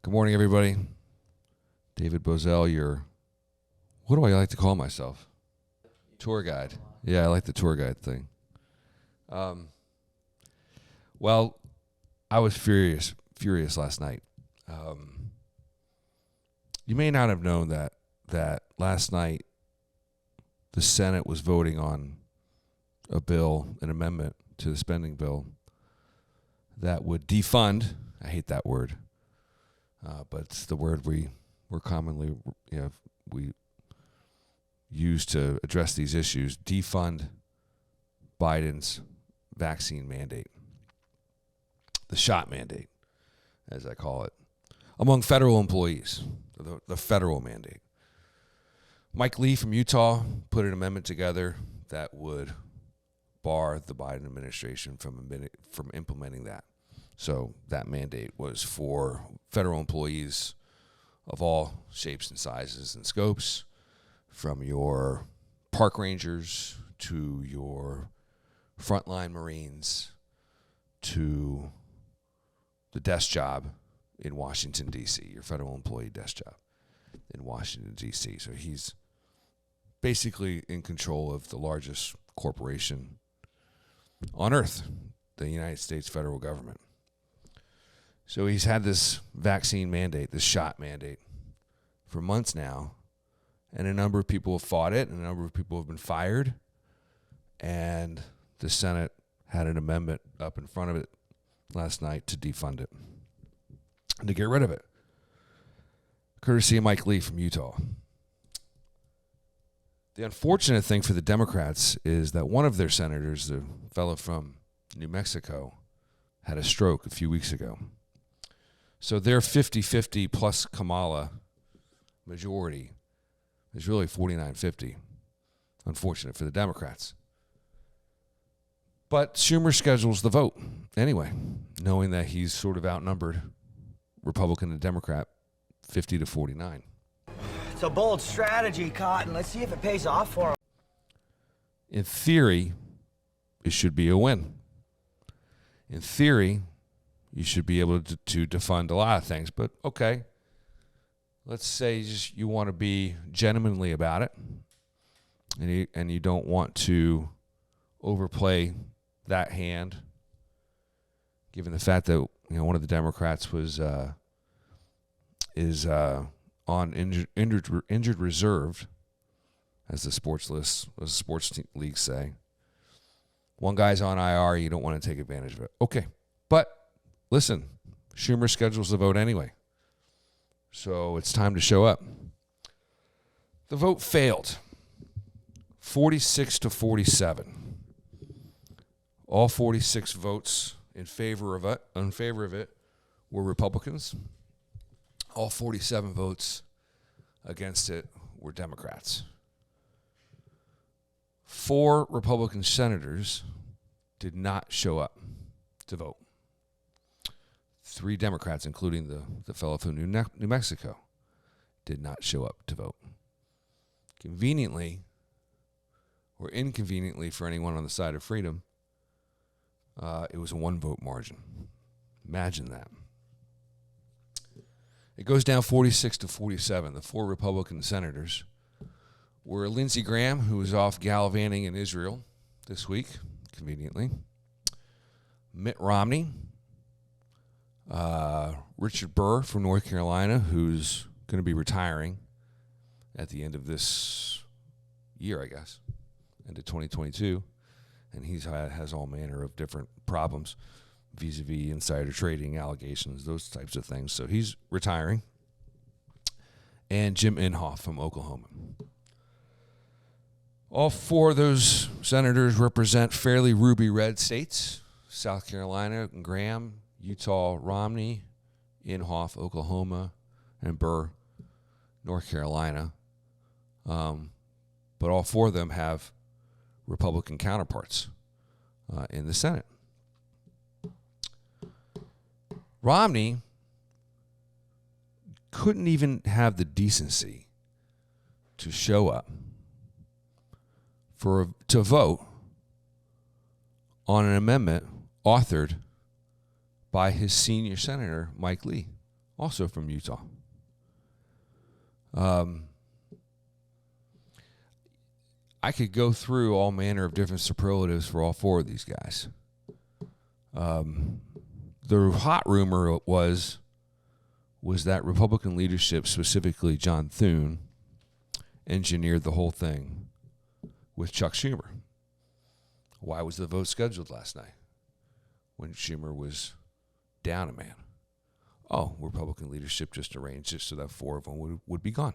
Good morning, everybody. David Bozell, what do I like to call myself? Tour guide. Yeah, I like the tour guide thing. Well, I was furious last night. You may not have known that last night the Senate was voting on an amendment to the spending bill that would defund. I hate that word, but it's the word we're commonly we use to address these issues. Defund Biden's vaccine mandate, the shot mandate, as I call it, among federal employees, the federal mandate. Mike Lee from Utah put an amendment together that would bar the Biden administration from implementing that. So that mandate was for federal employees of all shapes and sizes and scopes, from your park rangers to your frontline Marines to the desk job in Washington, D.C., your federal employee desk job in Washington, D.C. So he's basically in control of the largest corporation on earth, the United States federal government. So he's had this vaccine mandate, this shot mandate, for months now, and a number of people have fought it, and a number of people have been fired, and the Senate had an amendment up in front of it last night to defund it and to get rid of it, courtesy of Mike Lee from Utah. The unfortunate thing for the Democrats is that one of their senators, the fellow from New Mexico, had a stroke a few weeks ago. So their 50-50 plus Kamala majority is really 49-50. Unfortunate for the Democrats. But Schumer schedules the vote anyway, knowing that he's sort of outnumbered, Republican and Democrat, 50-49. It's a bold strategy, Cotton. Let's see if it pays off for him. In theory, it should be a win. In theory, you should be able to defund a lot of things. But, okay, let's say you want to be genuinely about it, and you don't want to overplay that hand, given the fact that one of the Democrats is on injured reserve, as the sports leagues say. One guy's on IR, you don't want to take advantage of it. Okay, but listen, Schumer schedules the vote anyway, so it's time to show up. The vote failed, 46-47. All 46 votes in favor of it were Republicans. All 47 votes against it were Democrats. 4 Republican senators did not show up to vote. 3 Democrats, including the fellow from New Mexico, did not show up to vote. Conveniently, or inconveniently for anyone on the side of freedom, it was a 1-vote margin. Imagine that. It goes down 46-47. The 4 Republican senators were Lindsey Graham, who was off gallivanting in Israel this week, conveniently, Mitt Romney, Richard Burr from North Carolina, who's going to be retiring at the end of this year, I guess, end of 2022, and he has all manner of different problems vis-a-vis insider trading allegations, those types of things. So he's retiring. And Jim Inhofe from Oklahoma. All 4 of those senators represent fairly ruby red states: South Carolina, Graham; Utah, Romney; Inhofe, Oklahoma; and Burr, North Carolina. But all 4 of them have Republican counterparts in the Senate. Romney couldn't even have the decency to show up to vote on an amendment authored by his senior senator, Mike Lee, also from Utah. I could go through all manner of different superlatives for all four of these guys. The hot rumor was that Republican leadership, specifically John Thune, engineered the whole thing with Chuck Schumer. Why was the vote scheduled last night when Schumer was down a man? Oh, Republican leadership just arranged it so that four of them would be gone.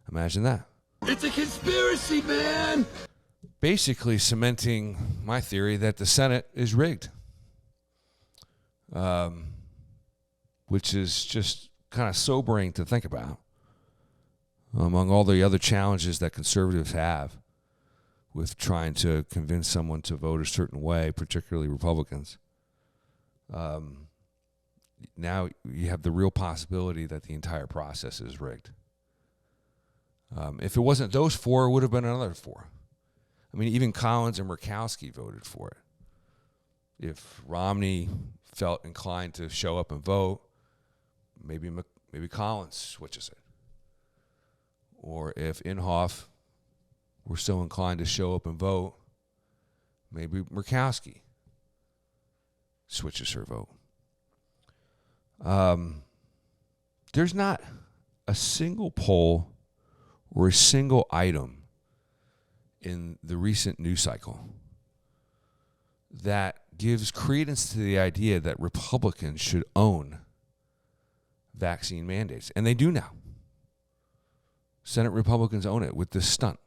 Imagine that. It's a conspiracy, man! Basically cementing my theory that the Senate is rigged. Which is just kind of sobering to think about. Among all the other challenges that conservatives have with trying to convince someone to vote a certain way, particularly Republicans, now you have the real possibility that the entire process is rigged. If it wasn't those four, it would have been another four. I mean, even Collins and Murkowski voted for it. If Romney felt inclined to show up and vote, maybe Collins switches it. Or if Inhofe were so inclined to show up and vote, maybe Murkowski switches her vote. There's not a single poll or a single item in the recent news cycle that gives credence to the idea that Republicans should own vaccine mandates. And they do now. Senate Republicans own it with this stunt.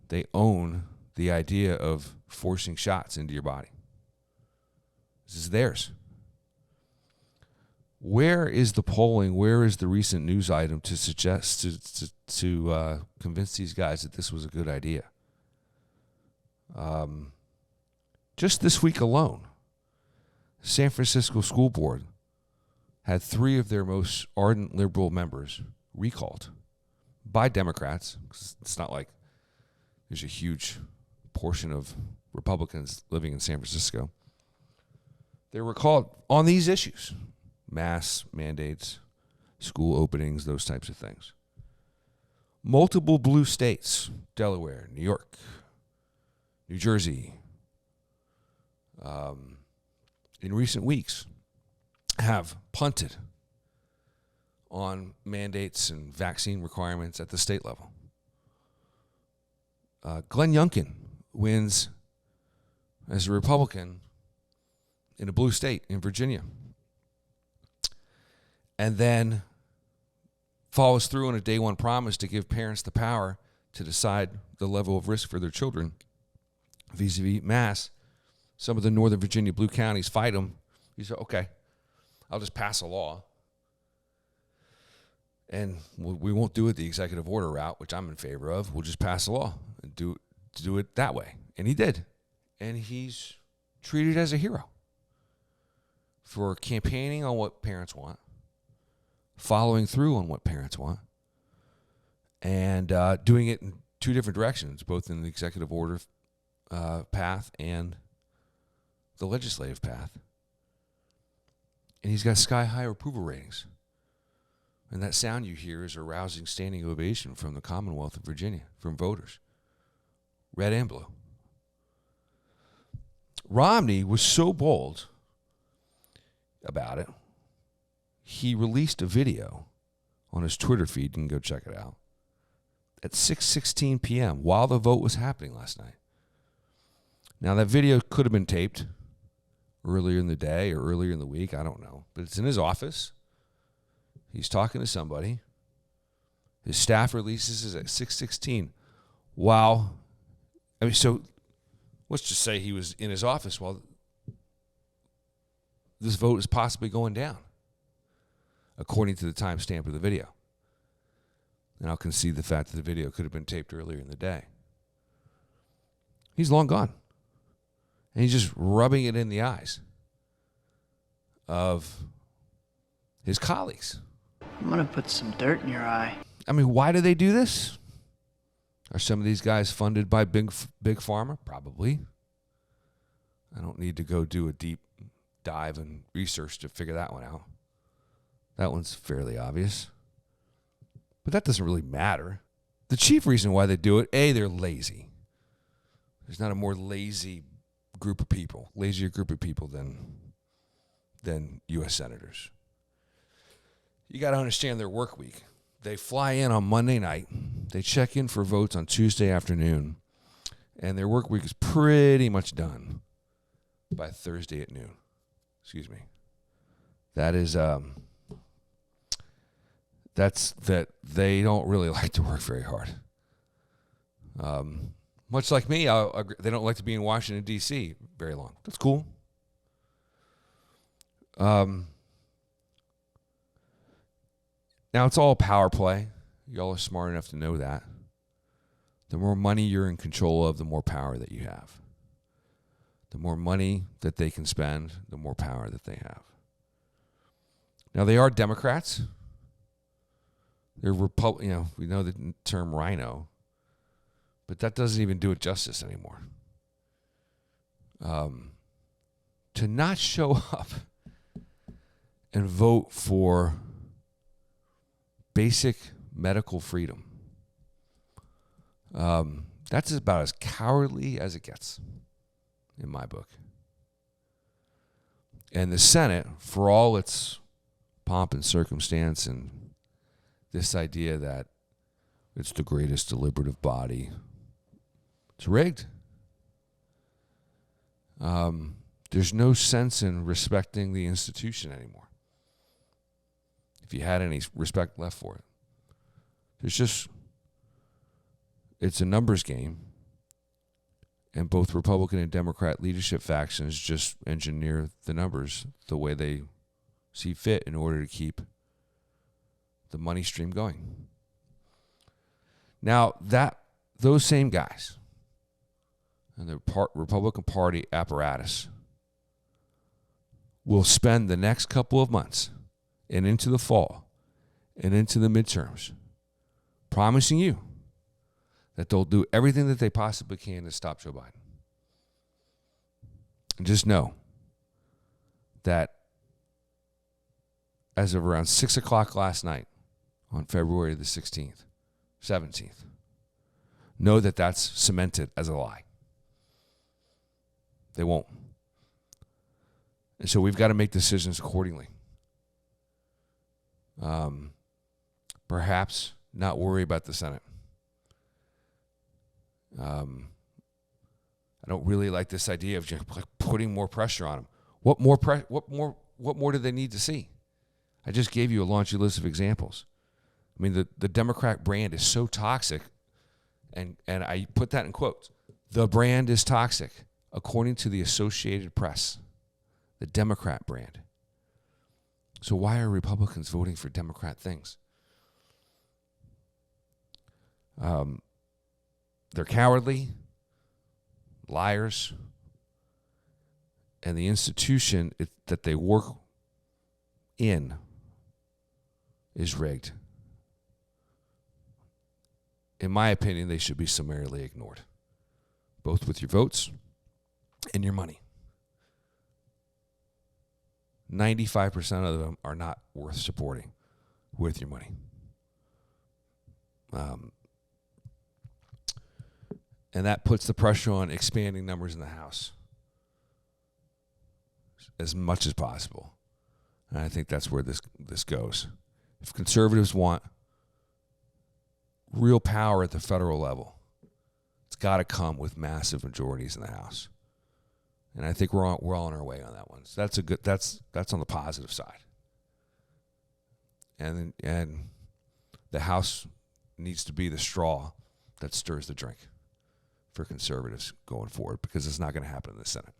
They own the idea of forcing shots into your body. This is theirs. Where is the polling? Where is the recent news item to suggest to convince these guys that this was a good idea? Just this week alone, San Francisco School Board had 3 of their most ardent liberal members recalled by Democrats. It's not like there's a huge portion of Republicans living in San Francisco. They were recalled on these issues: mask mandates, school openings, those types of things. Multiple blue states, Delaware, New York, New Jersey, in recent weeks have punted on mandates and vaccine requirements at the state level. Glenn Youngkin wins as a Republican in a blue state in Virginia, and then follows through on a day one promise to give parents the power to decide the level of risk for their children vis-a-vis masks. Some of the Northern Virginia blue counties fight him. He said, okay, I'll just pass a law. And we won't do it the executive order route, which I'm in favor of. We'll just pass a law and do it that way. And he did. And he's treated as a hero for campaigning on what parents want, following through on what parents want, and doing it in 2 different directions, both in the executive order path and the legislative path. And he's got sky-high approval ratings. And that sound you hear is a rousing standing ovation from the Commonwealth of Virginia, from voters, red and blue. Romney was so bold about it, he released a video on his Twitter feed. You can go check it out. At 6:16 p.m., while the vote was happening last night. Now, that video could have been taped earlier in the day or earlier in the week. I don't know. But it's in his office. He's talking to somebody. His staff releases it at 6:16. Wow. I mean, so let's just say he was in his office while this vote is possibly going down, according to the timestamp of the video. And I'll concede the fact that the video could have been taped earlier in the day. He's long gone. And he's just rubbing it in the eyes of his colleagues. I'm going to put some dirt in your eye. I mean, why do they do this? Are some of these guys funded by big pharma? Probably. I don't need to go do a deep dive and research to figure that one out. That one's fairly obvious. But that doesn't really matter. The chief reason why they do it, A, they're lazy. There's not a more lazier group of people than U.S. senators. You got to understand their work week. They fly in on Monday night. They check in for votes on Tuesday afternoon. And their work week is pretty much done by Thursday at noon. Excuse me. That is, that's that they don't really like to work very hard. Much like me, they don't like to be in Washington, D.C. very long. That's cool. Now, it's all power play. Y'all are smart enough to know that. The more money you're in control of, the more power that you have. The more money that they can spend, the more power that they have. Now, they are Democrats. They're we know the term rhino, but that doesn't even do it justice anymore. To not show up and vote for basic medical freedom, that's about as cowardly as it gets, in my book. And the Senate, for all its pomp and circumstance and this idea that it's the greatest deliberative body, it's rigged. There's no sense in respecting the institution anymore, if you had any respect left for it. It's a numbers game, and both Republican and Democrat leadership factions just engineer the numbers the way they see fit in order to keep the money stream going. Now, those same guys and the Republican Party apparatus will spend the next couple of months and into the fall and into the midterms promising you that they'll do everything that they possibly can to stop Joe Biden. And just know that as of around 6 o'clock last night on February the 16th, 17th, know that that's cemented as a lie. They won't. And so we've got to make decisions accordingly. Perhaps not worry about the Senate. I don't really like this idea of just putting more pressure on them. What more do they need to see? I just gave you a laundry list of examples. I mean, the Democrat brand is so toxic, and I put that in quotes. The brand is toxic, according to the Associated Press. The Democrat brand. So why are Republicans voting for Democrat things? They're cowardly, liars, and the institution that they work in is rigged. In my opinion, they should be summarily ignored, both with your votes and your money. 95% of them are not worth supporting with your money. And that puts the pressure on expanding numbers in the House as much as possible. And I think that's where this goes. If conservatives want real power at the federal level, it's got to come with massive majorities in the House. And I think we're all on our way on that one. So that's on the positive side. And the House needs to be the straw that stirs the drink for conservatives going forward, because it's not going to happen in the Senate.